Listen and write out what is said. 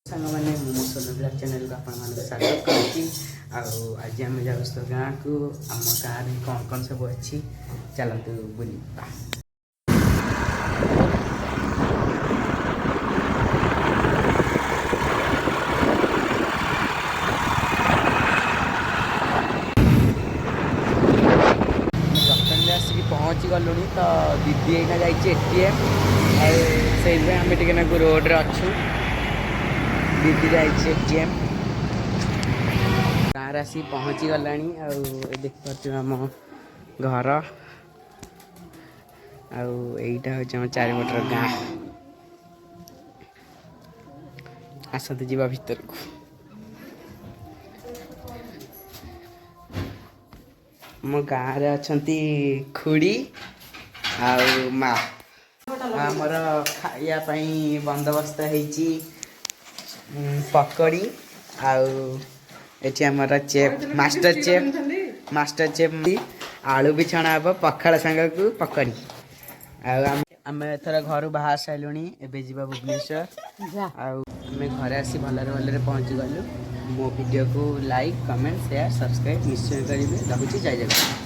सांग मैंने मो सोनो ब्लॉग चैनल को आपण मानक स्वागत करछि। आज आम जाऊँ तो गाँव को आम गाँव में कौन कौन सब अच्छी चलतु बुलवा। आसिक पहुँची गलु तो दीदी यहाँ जाइए एटीएम आम टे रोड रे अच्छु दीदी जाइए एटीएम गाँव आसी पहुँची गला देखिए आम घर आईटा हूँ आम 4 मीटर गाँ आसते जावा भीतर को मो गाँव रे अछंती खुड़ी आउ माँ आमर खाया पाई बंदोबस्त होईची पकड़ी आउ आमर चेफ मास्टर चेफ आलू भी छणा हम पखाड़ सांग को पकड़ी आम एथर घर बाहर सारूँ एवं जा भुवनेश्वर आम घरे आसी भलरे भलरे पहुँची गलु। मो वीडियो को लाइक कमेंट शेयर सब्सक्राइब निश्चय करेंगे। रखुची जय जगन्नाथ।